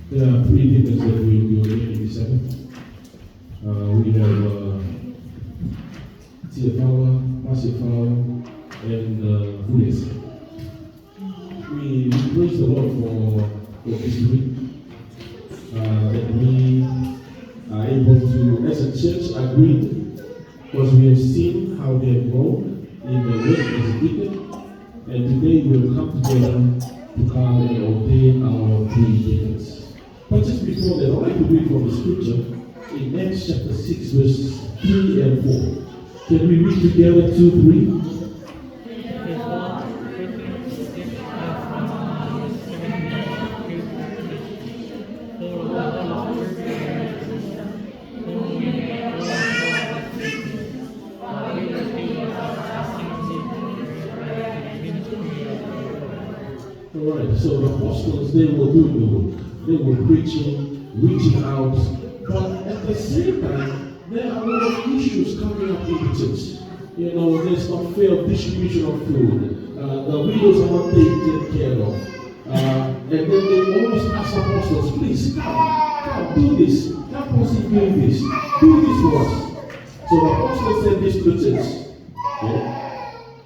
There are three deacons that we will be ordaining this Sabbath. We have Tiafawa, Masifawa, and Fulis. We praise the Lord for this week. That we are able to, as a church, agree, because we have seen how they have grown in the work as a deacon, and today we will come together to come and ordain our three deacons. But just before that, I'd like to read from the scripture in Acts chapter 6, verses 3 and 4. Can we read together 2, 3? Alright, so the apostles, they were doing the work. They were preaching, reaching out, but at the same time, there are a lot of issues coming up in the church. You know, there's not fair distribution of food. The widows are not taken care of. And then they always ask the apostles, please come, do this. Help us in doing this. Do this for us. So the apostle said this to the church. Okay?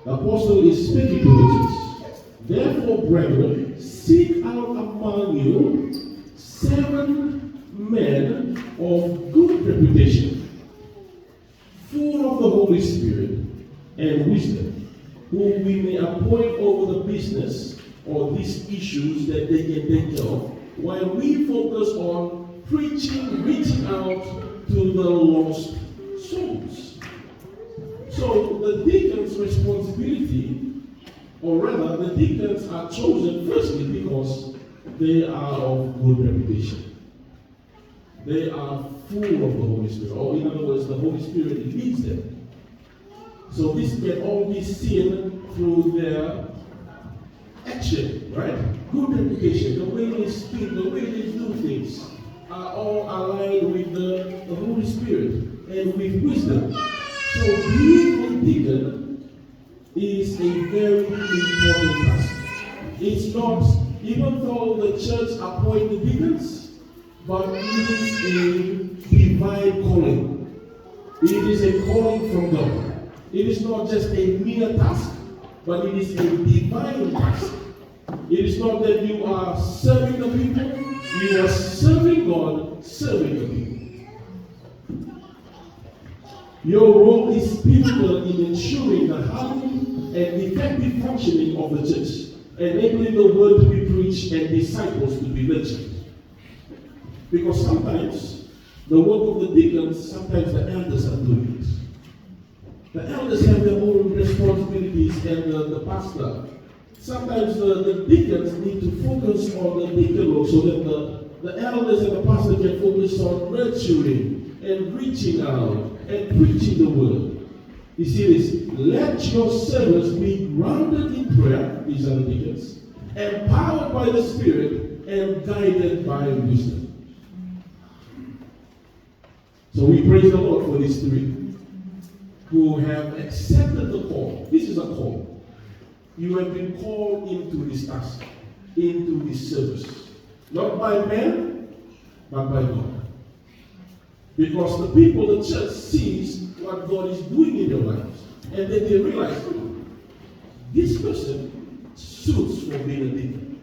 The apostle is speaking to the church. Therefore, brethren, seek out among you 7 men of good reputation, full of the Holy Spirit and wisdom, whom we may appoint over the business or these issues that they can take care of, while we focus on preaching, reaching out to the lost souls. So the deacon's responsibility, or rather, the deacons are chosen firstly because they are of good reputation. They are full of the Holy Spirit, or in other words, the Holy Spirit leads them. So this can all be seen through their action, right? Good reputation, the way they speak, the way they do things, are all aligned with the Holy Spirit and with wisdom. So being a deacon is a very important task. It's not, even though the church appoints the deacons, but it is a divine calling. It is a calling from God. It is not just a mere task, but it is a divine task. It is not that you are serving the people, you are serving God, serving the people. Your role is pivotal in ensuring the harmony and effective functioning of the church, enabling the word to be preached and disciples to be nurtured. Because sometimes the work of the deacons, sometimes the elders are doing it. The elders have their own responsibilities and the pastor. Sometimes the deacons need to focus on the deacon role so that the elders and the pastor can focus on nurturing and reaching out and preaching the word. You see this? Let your service be grounded in prayer, these are the deacons, empowered by the Spirit and guided by wisdom. So we praise the Lord for these three who have accepted the call. This is a call. You have been called into this task, into this service. Not by man, but by God. Because the people, the church sees what God is doing in their lives. And then they realize, this person suits for being a deacon.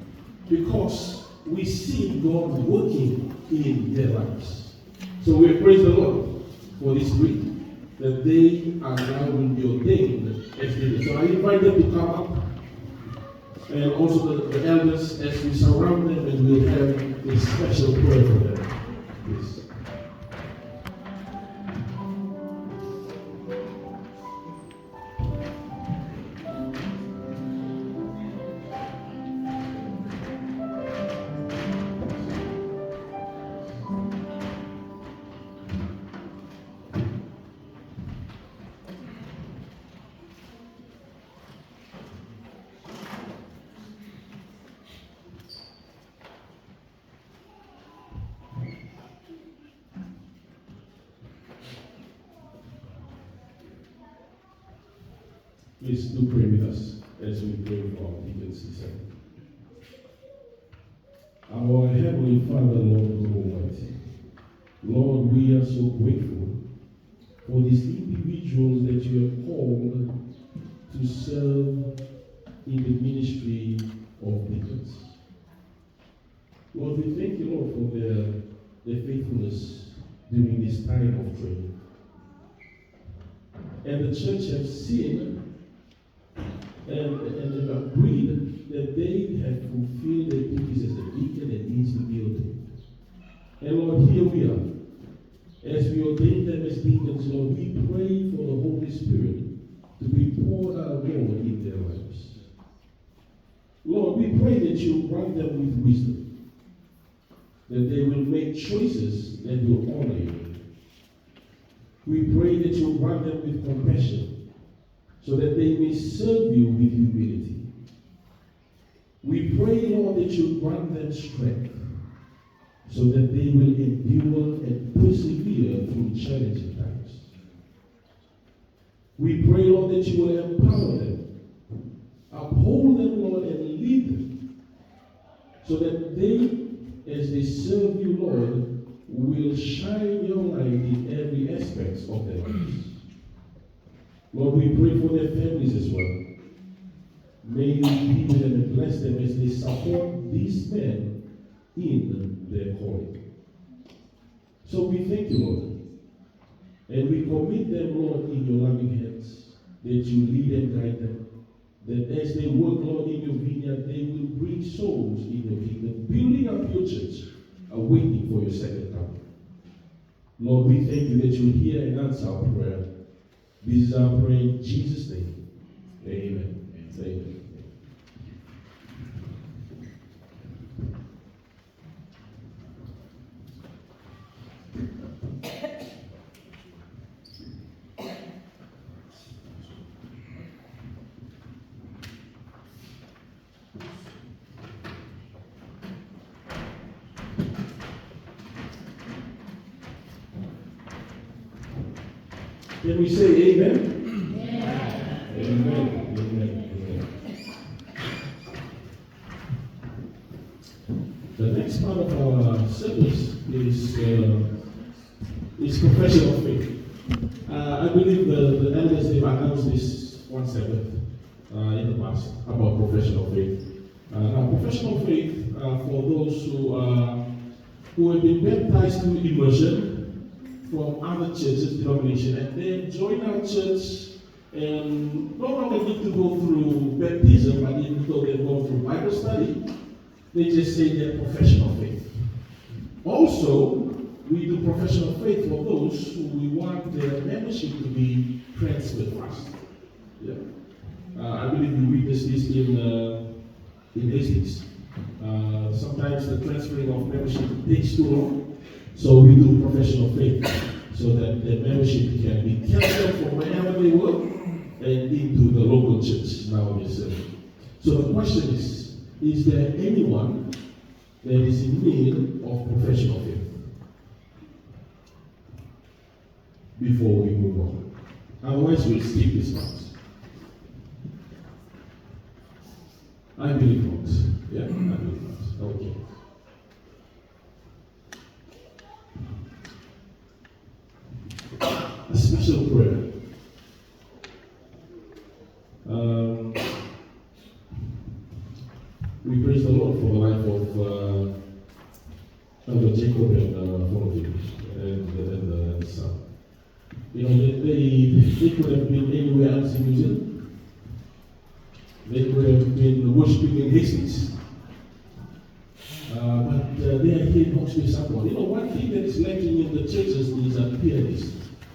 Because we see God working in their lives. So we praise the Lord for this week, that they are now will be ordained as deacons. So I invite them to come up. And also the elders, as we surround them, and we'll have a special prayer for them. Please. Please do pray with us as we pray for our deacons this evening. Our Heavenly Father, Lord God Almighty, Lord, we are so grateful for these individuals that you have called to serve in the ministry of deacons. Lord, we thank you, Lord, for their faithfulness during this time of training. And the church has seen and have agreed that they have fulfilled their duties as a deacon that needs to be ordained. And Lord, here we are. As we ordain them as deacons, Lord, we pray for the Holy Spirit to be poured out, Lord, in their lives. Lord, we pray that you grant them with wisdom, that they will make choices that will honor you. We pray that you grant them with compassion, so that they may serve you with humility. We pray, Lord, that you grant them strength, so that they will endure and persevere through challenging times. We pray, Lord, that you will empower them, uphold them, Lord, and lead them, so that they, as they serve you, Lord, will shine your light in every aspect of their lives. Lord, we pray for their families as well. May you be with them and bless them as they support these men in their calling. So we thank you, Lord. And we commit them, Lord, in your loving hands, that you lead and guide them. That as they work, Lord, in your vineyard, they will bring souls in your kingdom, building up your church, awaiting for your second coming. Lord, we thank you that you hear and answer our prayer. This is our prayer in Jesus' name. Amen. Amen. Can we say amen? Amen. Amen. Amen. The next part of our service is profession of faith. I believe the elders have announced this once in the past about profession of faith. Now, profession of faith for those who have been baptized through immersion from other churches, denomination, and then join our church and no longer need to go through baptism, but even though they've gone through Bible study, they just say their profession of faith. Also, we do profession of faith for those who we want their membership to be transferred fast. Yeah. I believe we witnessed this in Hastings. Sometimes the transferring of membership takes too long. So we do professional faith so that the membership can be transferred from wherever they work and into the local church nowadays. So the question is there anyone that is in need of professional faith? before we move on. Otherwise, we'll skip this part. I believe not. Yeah, I believe not. Okay. A special prayer. We praise the Lord for the life of Elder Jacob and Philip and the son. You know, they could have been anywhere else in New Zealand. They could have been worshiping in Hastings. But they are here in Hawke's Bay, Samoa. You know, one thing that is lacking in the churches is a pianist.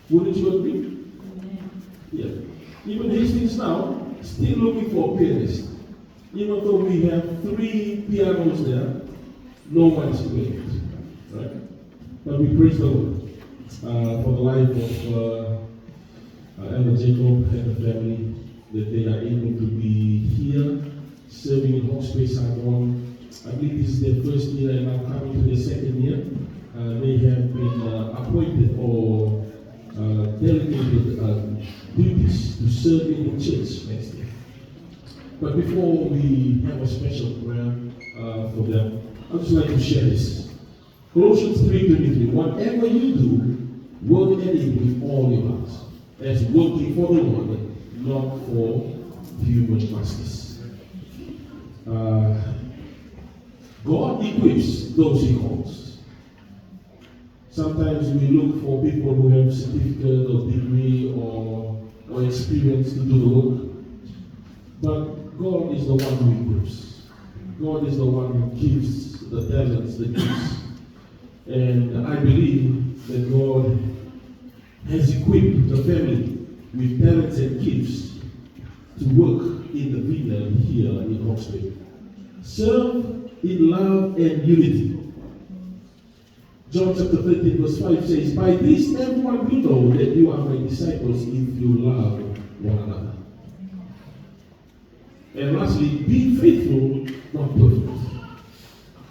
Wouldn't you agree? Yeah. Even Hastings now, still looking for a pianist. Even though we have 3 pianos there, no one is playing it. Right? But we praise the Lord for the life of Elder Jacob and the family, that they are able to be here, serving in Hawke's Bay, Samoa. I believe this is their first year and now coming to their second year. They have been appointed or delegated duties to serve in the church next year. But before we have a special prayer for them, I'd just like to share this. Colossians 3:23, whatever you do, work at it with all your heart, as working for the Lord, not for human masters. God equips those He calls. Sometimes we look for people who have certificate or degree or experience to do the work. But God is the one who equips. God is the one who gives the talents, the gifts. And I believe that God has equipped the family with talents and gifts to work in the vineyard here in Hawke's Bay. Serve in love and unity. John chapter 13 verse 5 says, by this everyone will know that you are my disciples if you love one another. And lastly, be faithful, not perfect.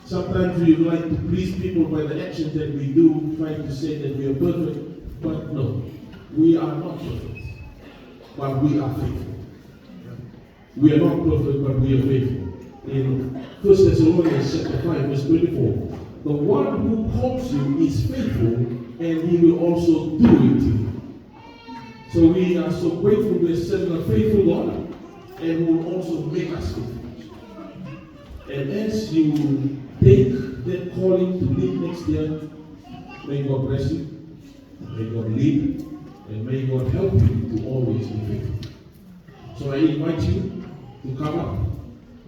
Sometimes we like to please people by the actions that we do, trying to say that we are perfect, but no, we are not perfect, but we are faithful. We are not perfect, but we are faithful. In 1 Thessalonians chapter 5, verse 24, the one who calls you is faithful, and he will also do it to you. So we are so grateful to serve a faithful God, and who will also make us faithful. And as you take that calling to lead next year, may God bless you, may God lead, and may God help you to always be faithful. So I invite you to come up,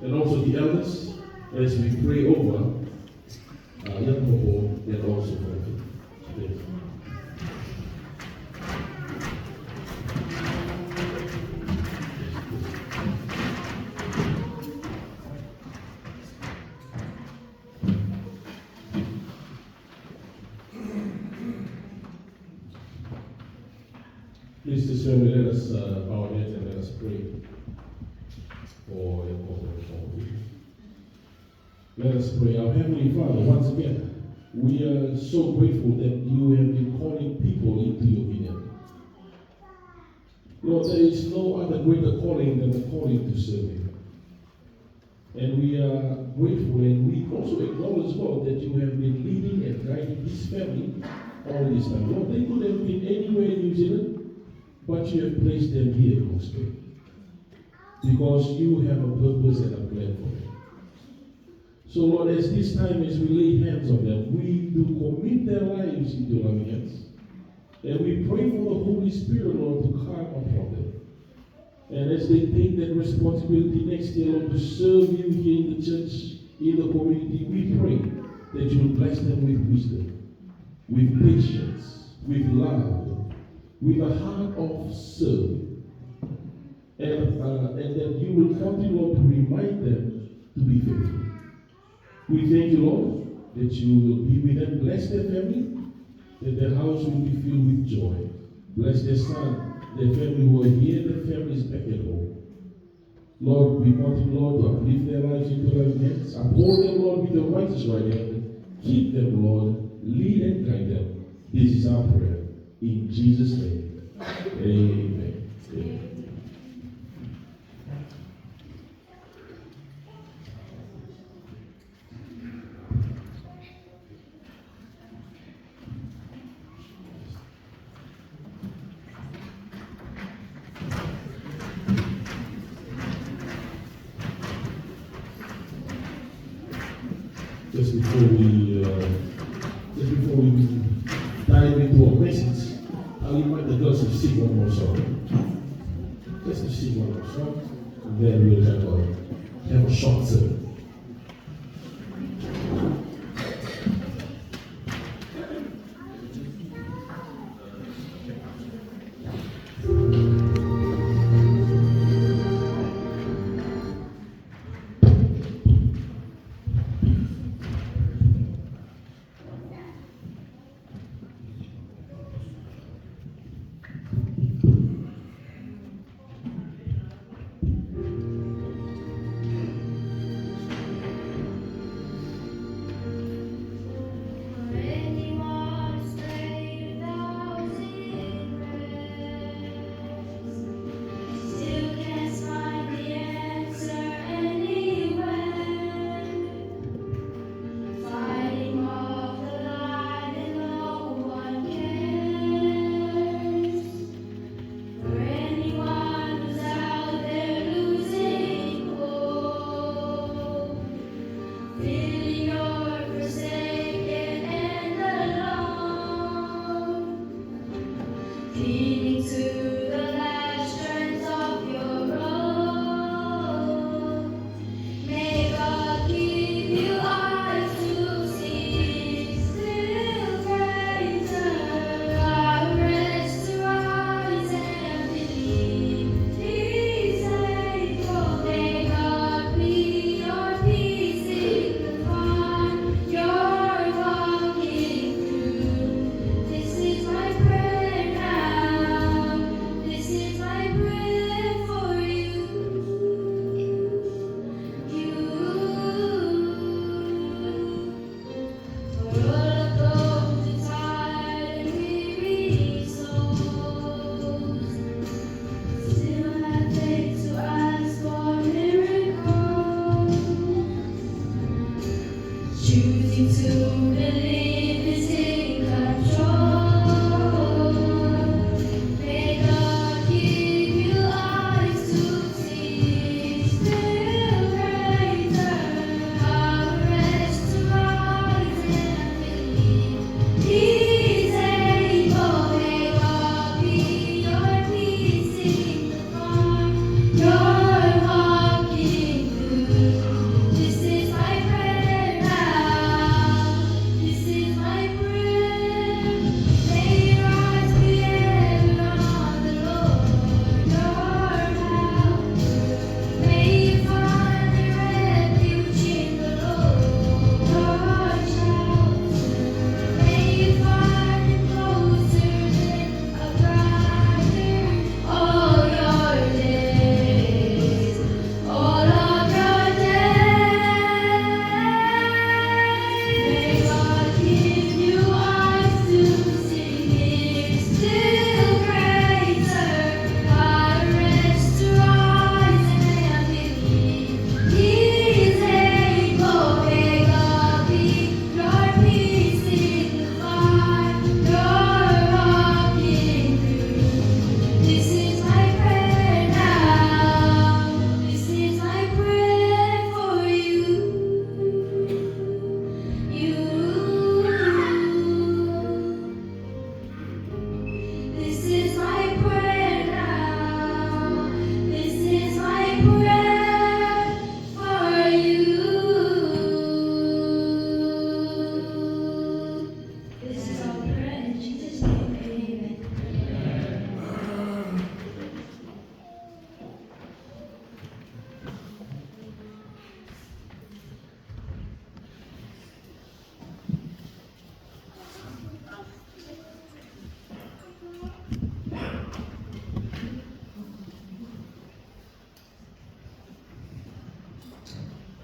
and also the elders, as we pray over young people and also for you. Thank you. Please discern, let us bow our heads and let us pray for your corporate family. Let us pray. Our Heavenly Father, once again, we are so grateful that you have been calling people into your vineyard. Lord, there is no other greater calling than the calling to serve you. And we are grateful, and we also acknowledge, Lord, that you have been leading and guiding this family all this time. Lord, they could have been anywhere in New Zealand, but you have placed them here in Hawke's Bay, because you have a purpose and a plan for them. So Lord, as this time as we lay hands on them, we do commit their lives into your loving hands. And we pray for the Holy Spirit, Lord, to come upon them. And as they take that responsibility next year, Lord, to serve you here in the church, in the community, we pray that you will bless them with wisdom, with patience, with love, with a heart of serving. And that you will continue, Lord, to remind them to be faithful. We thank you, Lord, that you will be with them. Bless their family, that their house will be filled with joy. Bless their son, their family who are here, their families back at home. Lord, we want you, Lord, to uplift their lives into your hands. Uphold them, Lord, with the righteous right hand. Keep them, Lord. Lead and guide them. This is our prayer. In Jesus' name, amen. Amen. Just before we dive into our message, I'll invite the girls to sing one more song. Just to sing one more song, and then we'll have a short sermon.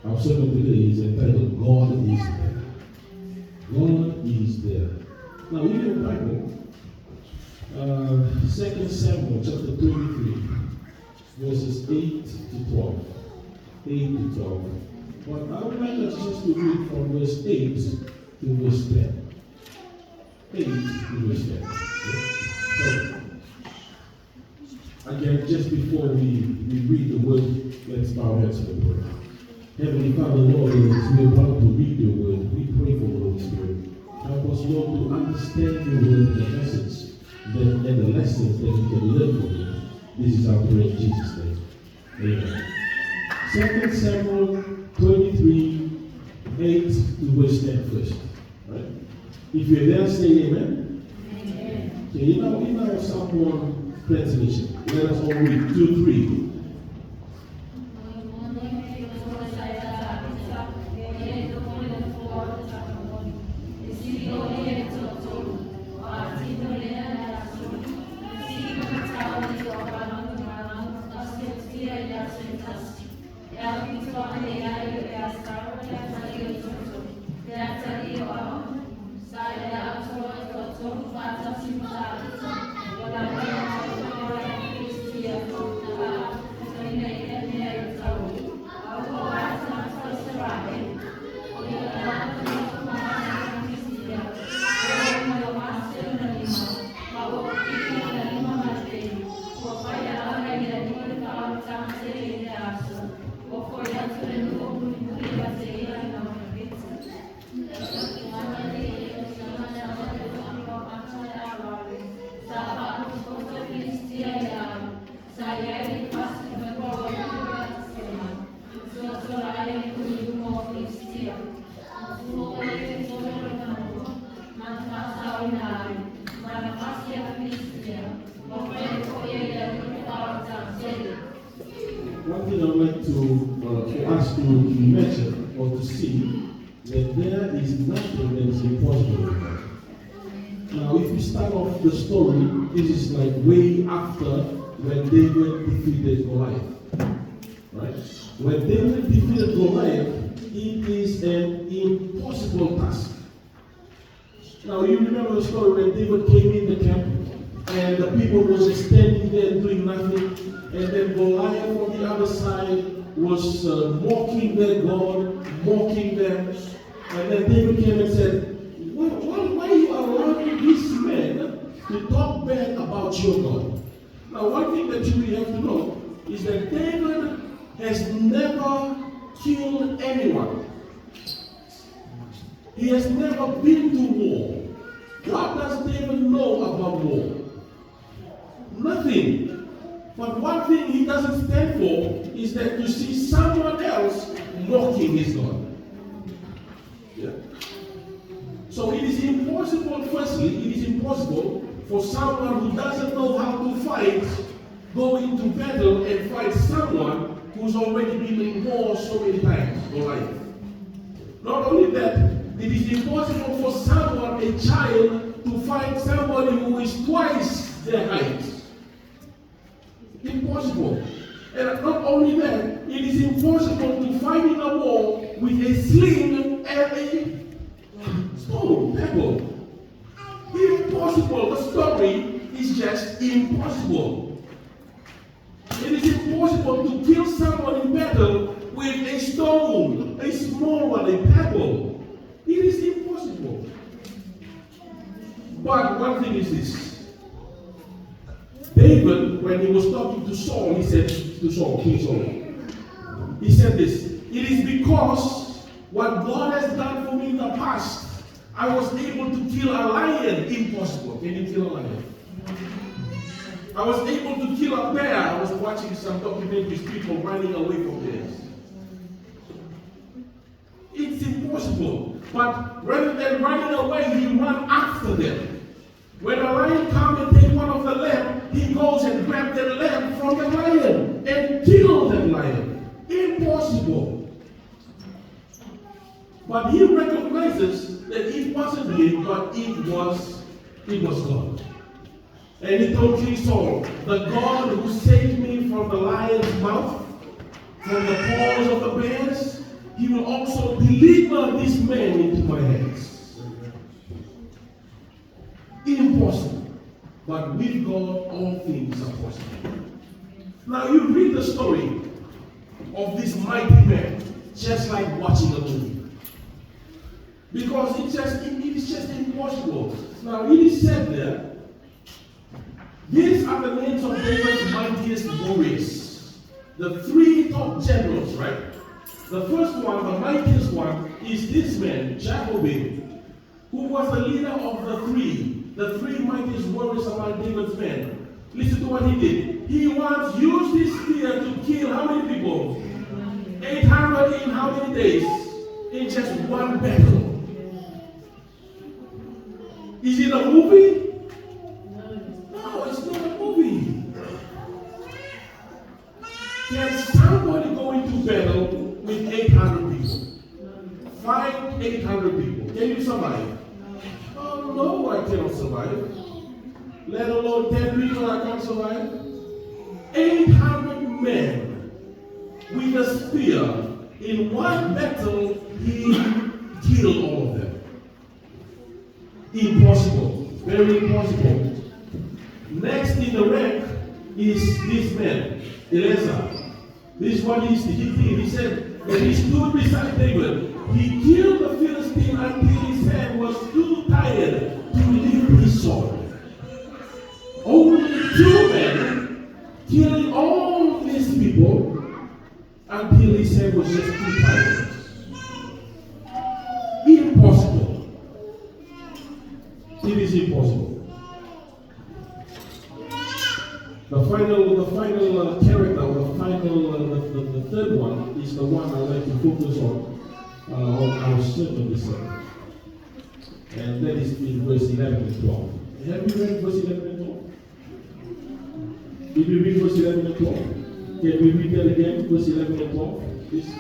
Our sermon today is entitled God is There. God is there. Now, in your Bible, 2 Samuel chapter 23, verses 8 to 12. 8 to 12. But I would like us just to read from verse 8 to verse 10. 8 to verse 10. Yeah. So, again, just before we read the word, let's bow our heads and pray. Heavenly Father, Lord, as we are about to read your word, we pray for the Holy Spirit. Help us, Lord, to understand your word, the message, and the lessons that we can learn from it. This is our prayer in Jesus' name. Amen. 2 Samuel 23, 8 to verse 10 first. Right? If you're there, say amen. Amen. Okay, in our Psalm 1 translation, let us all read 2, 3. One thing I would like to ask you to imagine or to see that there is nothing that is impossible with God. Now, if you start off the story, this is like way after when David defeated Goliath. Right? When David defeated Goliath, it is an impossible task. Now, you remember the story when David came in the camp and the people were just standing there doing nothing, and then Goliath on the other side was mocking their God, mocking them, and then David came and said, why are you allowing this man to talk bad about your God? Now, one thing that you really have to know is that David has never killed anyone. He has never been to war. What does David know about war? Nothing. But one thing he doesn't stand for is that to see someone else mocking his God. Yeah. So it is impossible, firstly, it is impossible for someone who doesn't know how to fight, go into battle and fight someone who's already been in war so many times in life. Not only that, it is impossible for someone, a child, to fight somebody who is twice their height. Impossible. And not only that, it is impossible to fight in a war with a sling and a stone, pebble. Impossible. The story is just impossible. It is impossible to kill someone in battle with a stone, a small one, a pebble. It is impossible. But one thing is this. David, when he was talking to Saul, he said to Saul, King Saul, he said this, it is because what God has done for me in the past, I was able to kill a lion. Impossible. Can you kill a lion? I was able to kill a bear. I was watching some documentaries, people running away from bears. It's impossible. But rather than running away, he ran after them. When a lion comes and takes one of the lamb, he goes and grabs the lamb from the lion and kills that lion. Impossible. But he recognizes that it wasn't him, but it was God. And he told King Saul, the God who saved me from the lion's mouth, from the paws of the bears, he will also deliver this man into my hands. Impossible. but with God all things are possible. Now you read the story of this mighty man just like watching a movie. Because it is just impossible. Now it is said there, these are the names of David's mightiest warriors. The three top generals, right? The first one, the mightiest one, is this man, Jehoram, who was the leader of the three mightiest warriors among David's men. Listen to what he did. He once used his spear to kill how many people? 800 in how many days? In just one battle. Is it a movie? No, it's not a movie. Can somebody go into battle with 800 people? Fight 800 people. Can you survive? Oh no, I cannot survive. Let alone 10 people, I can't survive. 800 men with a spear. In one battle, he killed all of them. Impossible. Very impossible. Next in the rank is this man, Eleazar. This is what he did. He said that he stood beside David. He killed the Philistine until his hand was too tired to lift his sword. Only 2 men killing all these people until his hand was just too tired. Impossible. It is impossible. The final character, the third one is the one I like to focus on our sermon this morning. And that is in verse 11 and 12. Have you read verse 11 and 12? Did we read verse 11 and 12? Can we read that again? Verse 11 and 12? Please.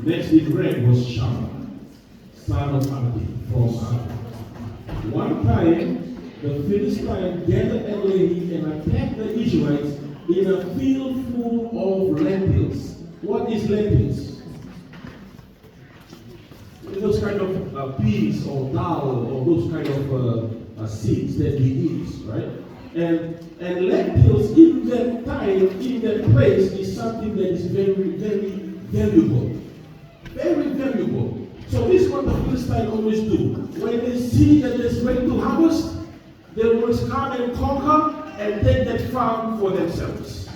Next in rank was Shammah, son of Anath, from Anath. One time, the Philistines gathered a lady and attacked the Israelites in a field full of lentils. What is lentils? Those kind of peas or dal or those kind of seeds that we eat, right? And lentils in that time, in that place, is something that is very, very valuable. Very valuable. So this is what the Philistines always do. When they see that it's ready to harvest, they will come and conquer and take that farm for themselves.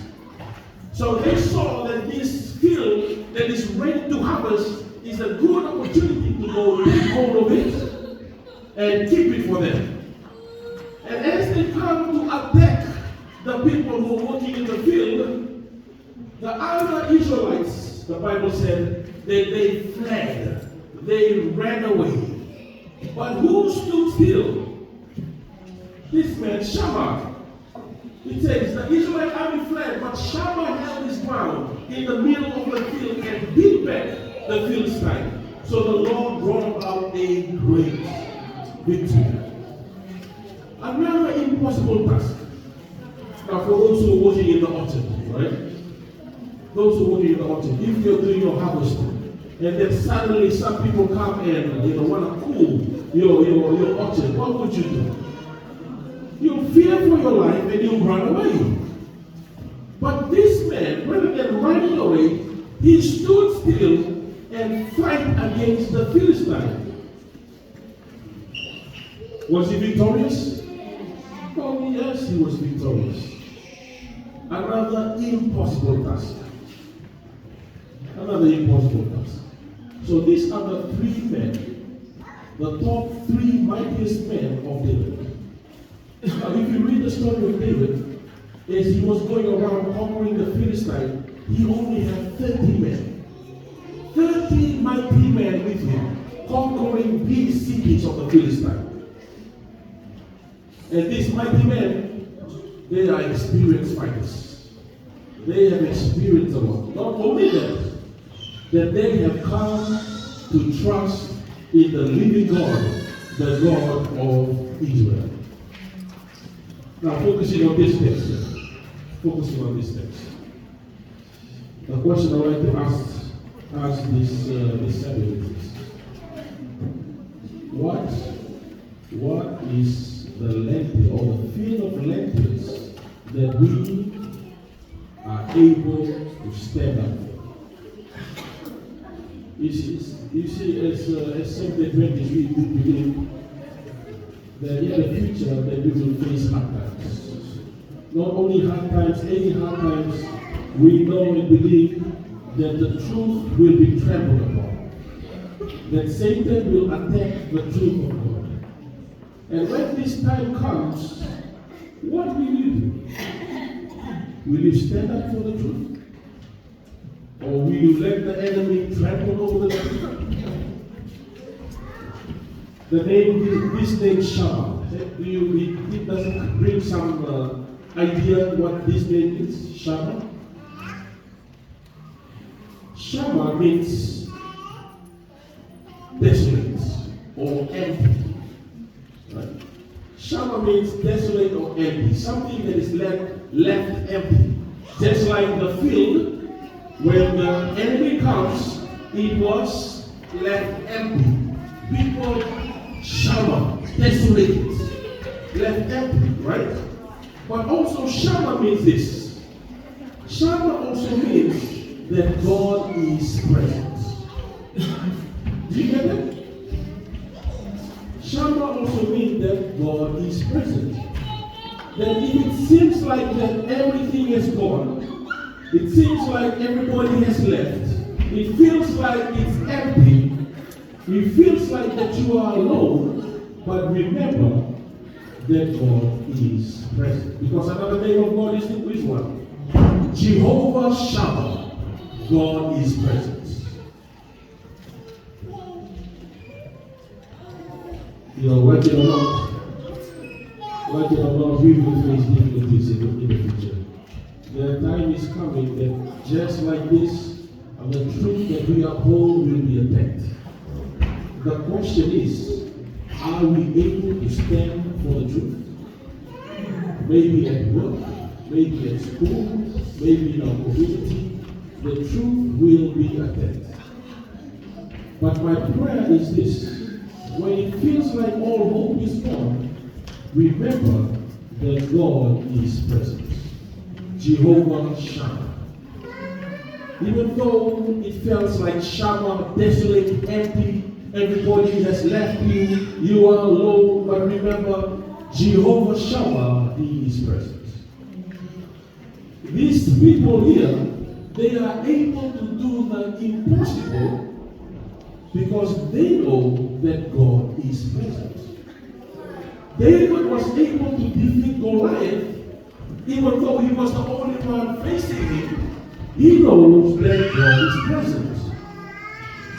So they saw that this field that is ready to harvest is a good opportunity to go take hold of it and keep it for them. And as they come to attack the people who are working in the field, the other Israelites, the Bible said, they fled, they ran away. But who stood still? This man, Shammah. It says the Israelite army fled, but Shammah held his ground in the middle of the field and beat back the Philistine. So the Lord brought about a great victory. Another impossible task. Now for those who are working in the orchard, right? Those who are working in the orchard, if you're doing your harvesting, and then suddenly some people come and want to cool your orchard, what would you do? You fear for your life and you run away. But this man, rather than running away, he stood still and fight against the Philistine. Was he victorious? Oh yes, he was victorious. Another impossible task. Another impossible task. So these are the 3 men, the top 3 mightiest men of David. Now if you read the story of David, as he was going around conquering the Philistine, he only had 30 men. 30 mighty men with him, conquering these cities of the Philistine. And these mighty men, they are experienced fighters. they have experienced the Lord. Not only that they have come to trust in the living God, the God of Israel. Now focusing on this text. Focusing on this text. The question I would like to ask this Saturday is, what is the lentil or the field of lentils that we are able to stand up for? You see, as Sunday 23, we believe that in the future that we will face hard times. Not only hard times, any hard times, we know and believe that the truth will be trampled upon. That Satan will attack the truth of God. And when this time comes, what will you do? Will you stand up for the truth? Or will you let the enemy trample over the truth? The name, this name Shammah, it doesn't bring some idea what this name is, Shammah? Shammah means desolate or empty. Right? Shammah means desolate or empty, something that is left empty. Just like the field, when the enemy comes, it was left empty. People Shammah, desolate, left empty, right? But also Shammah means this. Shammah also means that God is present. Do you get that? Shammah also means that God is present. That if it seems like that everything is gone, it seems like everybody has left, it feels like it's empty, it feels like that you are alone, but remember that God is present. Because another name of God is which one? Jehovah Shammah. God is present. You know, like it or not, we will face difficulties in the future. The time is coming that just like this, the truth that we uphold will be attacked. The question is, are we able to stand for the truth? Maybe at work, maybe at school, maybe in our community, the truth will be attacked. But my prayer is this: when it feels like all hope is gone, remember that God is present. Jehovah Shammah. Even though it feels like Shammah, desolate, empty, everybody has left you, you are alone, but remember, Jehovah Shammah, He is present. These people here, they are able to do the impossible because they know that God is present. David was able to defeat Goliath even though he was the only one facing him. He knows that God is present.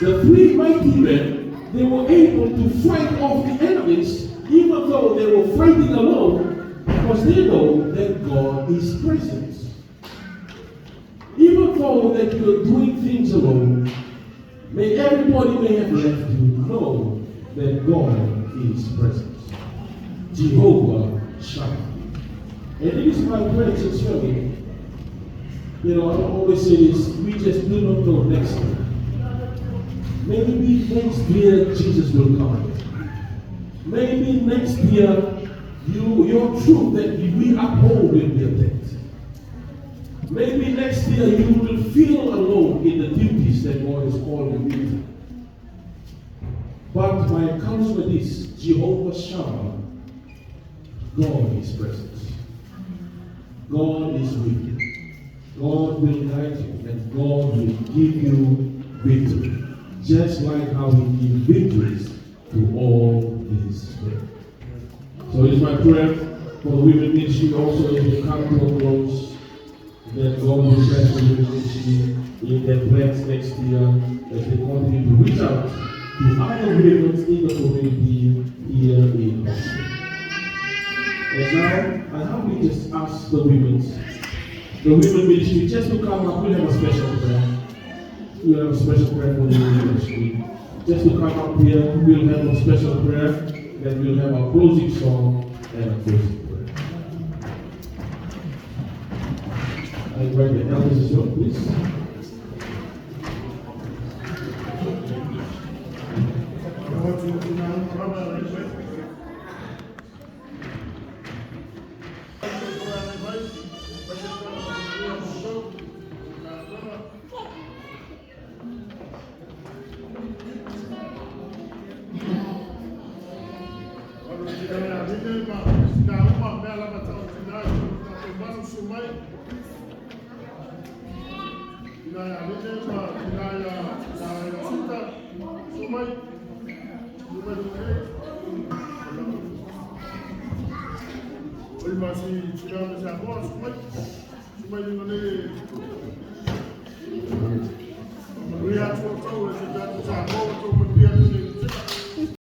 The three mighty men, they were able to fight off the enemies even though they were fighting alone because they know that God is present. Even though that you're doing things alone, everybody may have left you, know that God is present. Jehovah Shammah. And it is my prayer sincerely. You know, I always say this, we just do not know next year. Maybe next year Jesus will come. Maybe next year your truth that we uphold will be attacked. Maybe next year you will feel alone in the duties that God is calling you to. But my counsel is Jehovah Shammah. God is present. God is with you. God will guide you, and God will give you victory. Just like how He gives victories to all His men. So it is my prayer for the women ministry also as we come to a close, that God will bless the women ministry in their plans next year as they continue to reach out to other women in the community here in Austin. And now, I humbly just ask the women the women ministry, just to come up, we'll have a special prayer. We'll have a special prayer for the women ministry. Just to come up here, we'll have a special prayer, then we'll have a closing song and a closing prayer. I invite the elders as well, please. We have to